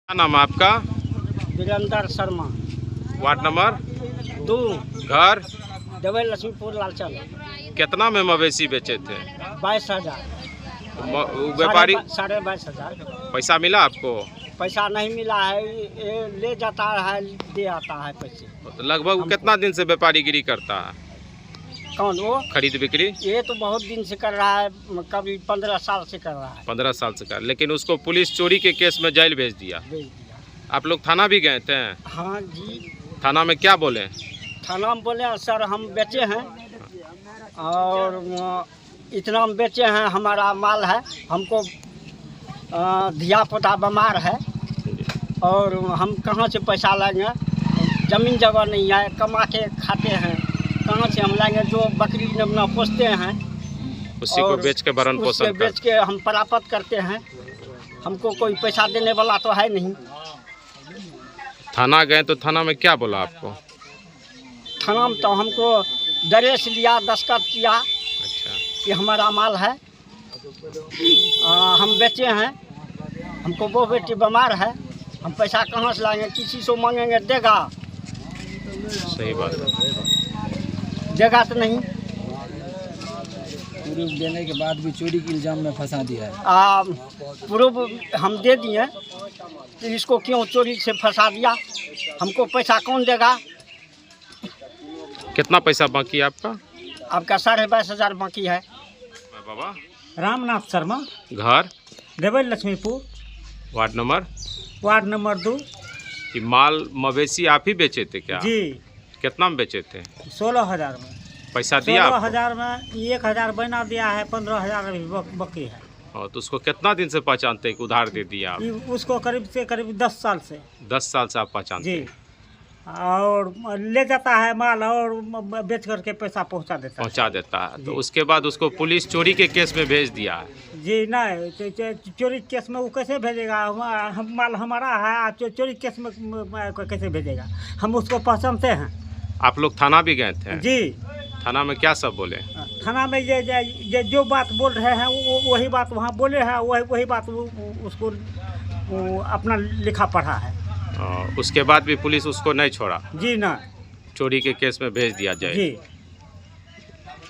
क्या नाम है आपका? वीरेंद्र शर्मा। वार्ड नंबर 2 घर डबल लक्ष्मीपुर लालचंद। कितना में मवेशी बेचे थे? 22,000। व्यापारी 22,500। पैसा मिला आपको? पैसा नहीं मिला है, ये ले जाता है, दे आता है पैसे। तो लगभग कितना दिन से व्यापारीगिरी करता है? कौन वो? खरीद बिक्री? ये तो बहुत दिन से कर रहा है, कभी 15 साल से कर रहा है। 15 साल से कर, लेकिन उसको पुलिस चोरी के केस में जेल भेज दिया। आप लोग थाना भी गए थे? हाँ जी। थाना में क्या बोले? थाना में बोले सर हम बेचे हैं और इतना में बेचे हैं, हमारा माल है, हमको धिया पुता बीमार है और हम कहाँ से पैसा लाएंगे, ज़मीन जगह नहीं है, कमा के खाते हैं, कहाँ से हम लाएंगे? जो बकरी अपना पोसते हैं उसी को बेच के भरण पोषण बेच के हम प्राप्त करते हैं, हमको कोई पैसा देने वाला तो है नहीं। थाना गए तो थाना में क्या बोला आपको? थाना में तो हमको ड्रेस लिया, दस्तखत किया। अच्छा। कि हमारा माल है, हम बेचे हैं, हमको वो बेटी बीमार है, हम पैसा कहाँ से लाएंगे? किसी से मांगेंगे देगा? सही बात है। देगा तो नहीं। प्रूफ देने के बाद भी चोरी के इल्जाम में फंसा दिया है। प्रूफ हम दे दिए तो इसको क्यों चोरी से फंसा दिया? हमको पैसा कौन देगा? कितना पैसा बाकी है आपका? आपका 22,500 बाकी है। बाबा रामनाथ शर्मा। घर डबल लक्ष्मीपुर वार्ड नंबर 2। कि माल मवेशी आप ही बेचे थे क्या? जी। कितना में बेचे थे? 16,000 में। पैसा दिया आपको? 16,000 में 1,000 बना दिया है, 15,000 अभी बाकी है। और तो उसको कितना दिन से पहचानते हैं कि उधार दे दिया आप? उसको करीब 10 साल से। 10 साल से आप पहचानते जी। हैं? और ले जाता है माल और बेच करके पैसा पहुंचा देता है। तो उसके बाद उसको पुलिस चोरी के केस में भेज दिया है। जी। नहीं, चोरी केस में वो कैसे भेजेगा? हम माल हमारा है, चोरी केस में कैसे भेजेगा? हम उसको पहचानते हैं। आप लोग थाना भी गए थे? जी। थाना में क्या सब बोले? थाना में ये जो बात बोल रहे हैं वही बात वहाँ बोले हैं, वही बात उसको अपना लिखा पढ़ा है। उसके बाद भी पुलिस उसको नहीं छोड़ा? जी ना। चोरी के केस में भेज दिया जाए। जी।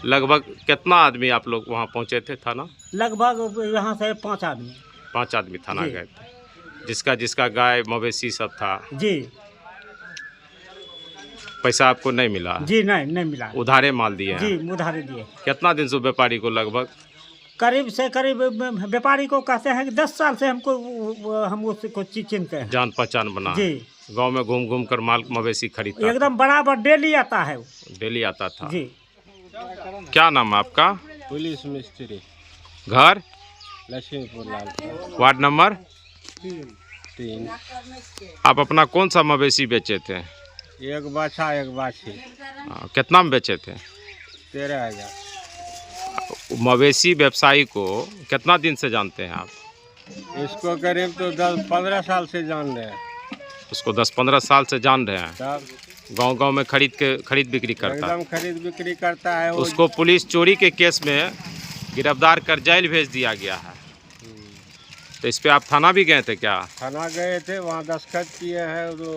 लगभग कितना आदमी आप लोग वहाँ पहुँचे थे थाना? लगभग यहाँ से 5 आदमी। 5 आदमी थाना गए थे, जिसका गाय मवेशी सब था। जी। पैसा आपको नहीं मिला? जी नहीं मिला। उधारे माल दिए हैं? जी उधारे दिए। कितना दिन से व्यापारी को? लगभग करीब व्यापारी को कहते हैं कि 10 साल से हम उसको चिंते हैं। जान पहचान बना। जी। गांव में घूम घूम कर माल मवेशी खरीदता? एकदम बराबर डेली आता है वो। डेली आता था? जी। क्या नाम है आपका? पुलिस मिस्त्री। घर लक्ष्मीपुर लालचंद। Ward number 3। आप अपना कौन सा मवेशी बेचे थे? एक बाछा एक बाछी। कितना में बेचे थे? 13,000। मवेशी व्यवसायी को कितना दिन से जानते हैं आप? इसको करीब तो 10-15 साल से जान रहे हैं। उसको 10-15 साल से जान रहे हैं? तब गांव में खरीद बिक्री करता है? एकदम खरीद बिक्री करता है। उसको पुलिस चोरी के केस में गिरफ्तार कर जेल भेज दिया गया है। तो इस पे आप थाना भी गए थे क्या? थाना गए थे, वहाँ दस्तखत किए हैं, तो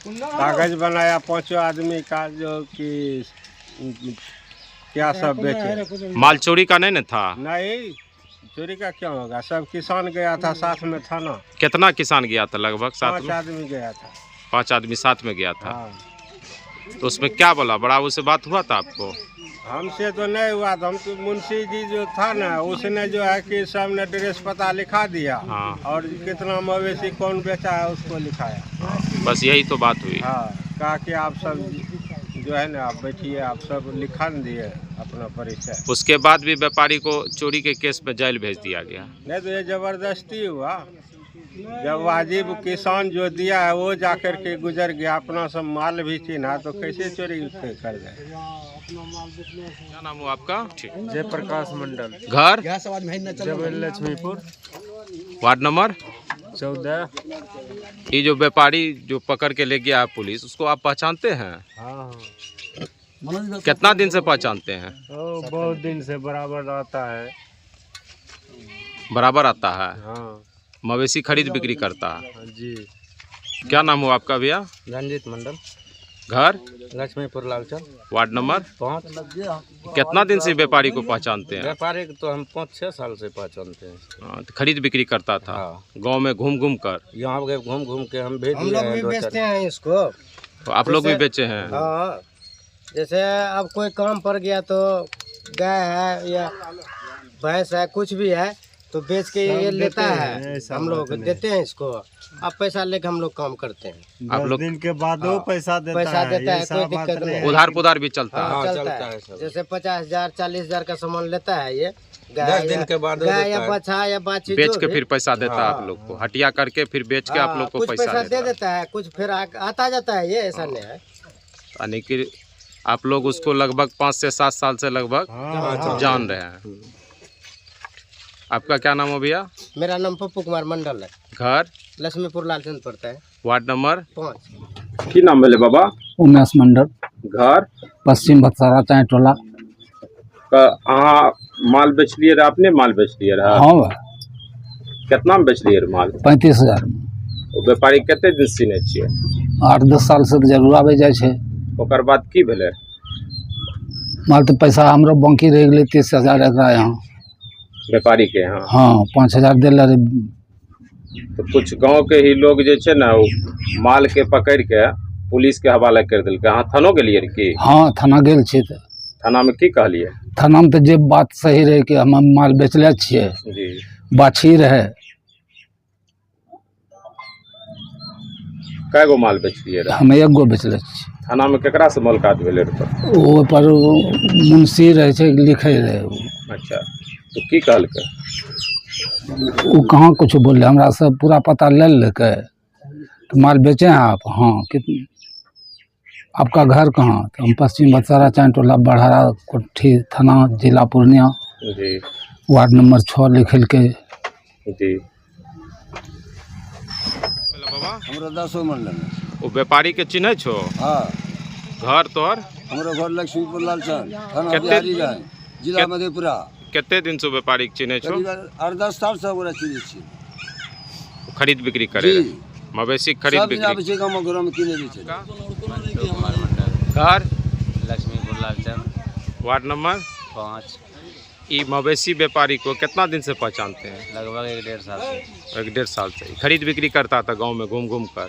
कागज बनाया 5 आदमी का, जो कि क्या सब बेचे। माल चोरी का नहीं न था? नहीं, चोरी का क्यों होगा? सब किसान गया था साथ में थाना। कितना किसान गया था? लगभग 5 आदमी गया था। 5 आदमी साथ में गया था। हाँ। तो उसमें क्या बोला? बड़ा उससे बात हुआ था आपको? हमसे तो नहीं हुआ था, हम तो मुंशी जी जो था ना, उसने जो है कि सबने ड्रेस पता लिखा दिया। हाँ। और कितना मवेशी कौन बेचा है उसको लिखाया। बस यही तो बात हुई। हाँ, कहा कि आप सब जो है ना, आप बैठिए, आप सब लिखा दिए अपना परिचय। उसके बाद भी व्यापारी को चोरी के केस में जेल भेज दिया गया? नहीं तो ये जबरदस्ती हुआ। जब वाजिब किसान जो दिया है वो जाकर के गुजर गया, अपना सब माल भी चिन्हा, तो कैसे चोरी कर दे? क्या नाम हुआ आपका? जयप्रकाश मंडल। घर डबल लक्ष्मीपुर वार्ड नंबर 14। ये जो व्यापारी जो पकड़ के ले गया है पुलिस, उसको आप पहचानते हैं? हाँ। कितना दिन से पहचानते हैं? बहुत दिन से बराबर आता है। बराबर आता है? हाँ। मवेशी खरीद बिक्री करता है। जी। क्या नाम हुआ आपका भैया? रंजीत मंडल, घर? Laxmipur Lalchand, ward number? 5। कितना दिन से व्यापारी को पहचानते हैं? व्यापारी को तो हम 5-6 साल से पहचानते हैं। हाँ, तो खरीद बिक्री करता था हाँ। गांव में घूम घूम कर। यहाँ पे घूम घूम के हम भेज हम लोग भी बेचते हैं इसको। तो आप लोग भी बेचे हैं? हाँ, जैसे अब कोई काम पड़ गया तो गाय है या भैंस है, कुछ भी है तो बेच के ये लेता है, हम लोग देते हैं इसको। अब पैसा लेके हम लोग काम करते हैं। आप लोग दिन के बाद वो पैसा देता है, कोई दिक्कत नहीं। उधार पुधार भी चलता है? हाँ, चलता है। जैसे 50,000 40,000 का सामान लेता है ये 10 दिन के बाद गाय या बछा या बाछी बेच के फिर पैसा देता है आप लोग को? हटिया करके फिर बेच के आप लोग को कुछ पैसा दे देता देता है, कुछ फिर आता जाता है, ये ऐसा नहीं है। यानी कि आप लोग उसको लगभग 5 से 7 साल से लगभग जान रहे हैं। आपका क्या नाम है भैया? मेरा नाम पप्पू कुमार मंडल है। घर? लक्ष्मीपुर लालचंद पड़ता है। Ward number? 5। की नाम बोले बाबा? उमेश मंडल, घर? पश्चिम भत्सारा चाय टोला। अहाँ माल बेच लिए रहे? अपने माल बेच लिए रहे? हाँ बा, कितना में बेच लिए रहे माल? 35,000। व्यापारी कते दिन सीने छिए? 8-10 साल से तो जरूर आबे जाए छे। ओकर बाद की भेले? माल तो पैसा हमरो बाकी रह गेलै 30,000 एकरा यहाँ। व्यापारी के यहाँ? हाँ, 5,000 देले रे। तो कुछ गांव के ही लोग जे छे ना वो माल के पकड़ के पुलिस के हवाले कर दिलके। अहाँ थानो गेलिए रे की? हाँ, थाना गेल छियै। तऽ थाना में की कहलिए? थाना में तो जे बात सही रहे कि हम माल बेचले छियै, जी। बाछी रहे। कै गो माल बेचलिए रहे? हम 1 गो बेचले छियै। थाना में केकरा से मुलाकात भेले रहे? ओहि पर मुंशी रहे छै, लिखे रहे उ। अच्छा, तो की कहलके? वो कहाँ कुछ बोले, हमरा से पूरा पता ले लेके कि माल बेचे हैं आप? हाँ। कितने? आपका घर कहाँ? तो हम पश्चिम भत्सारा चाय टोला बढ़ारा कोठी थाना जिला पूर्णिया। जी। वार्ड नंबर 6 लिखल के। जी। हमरो 10 मंडल। वो व्यापारी के चिन्ह छो? हाँ, घर तोर? हमरो घर लक्ष्मीपुर लालचंद, थाना कितने- बिहारीगंज, जिला मधेपुरा। कितने दिन से व्यापारी के चिन्ह छो? करीब 8-10 साल से ओकरा चीज छी। खरीद बिक्री करे रहे? मवेशी खरीद सब दिन बिक्री? आबै छै गाँव में, घरों में किने दै छै। घर? Laxmipur Lalchand, ward number? 5। ये मवेशी व्यापारी को कितना दिन से पहचानते हैं? लगभग 1-1.5 साल से। 1-1.5 साल से खरीद बिक्री करता था गांव में घूम घूम कर?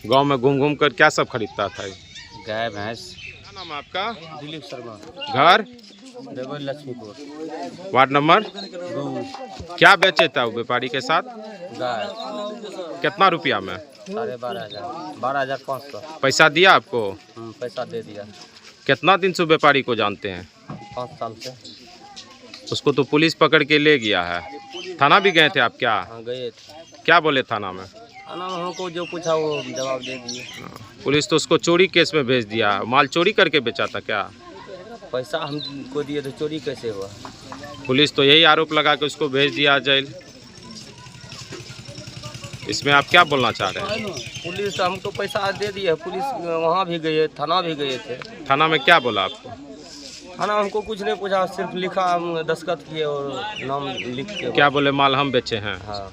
गांव में घूम घूम कर क्या सब खरीदता था? गाय भैंस। क्या नाम है आपका? दिलीप शर्मा, घर? लक्ष्मीपुर। Ward number? क्या बेचे था वो व्यापारी के साथ? गाय कितना रुपया में? 12,500, 12,500। पैसा दिया आपको? पैसा दे दिया। कितना दिन से व्यापारी को जानते हैं? 5 साल से। उसको तो पुलिस पकड़ के ले गया है। थाना भी गए थे आप क्या? हाँ, गए थे। क्या बोले थाना में? थाना में हमको जो पूछा वो जवाब दे दिए। पुलिस तो उसको चोरी केस में भेज दिया। माल चोरी करके बेचा था क्या? पैसा हमको दिए तो चोरी कैसे हुआ? पुलिस तो यही आरोप लगा के उसको भेज दिया जेल। इसमें आप क्या बोलना चाह रहे हैं? पुलिस हमको पैसा दे दिए, पुलिस वहाँ भी गए, थाना भी गए थे। थाना में क्या बोला आपको? थाना हमको कुछ नहीं पूछा, सिर्फ लिखा, हम दस्तखत किए और नाम लिख के। क्या बोले? माल हम बेचे हैं। हाँ।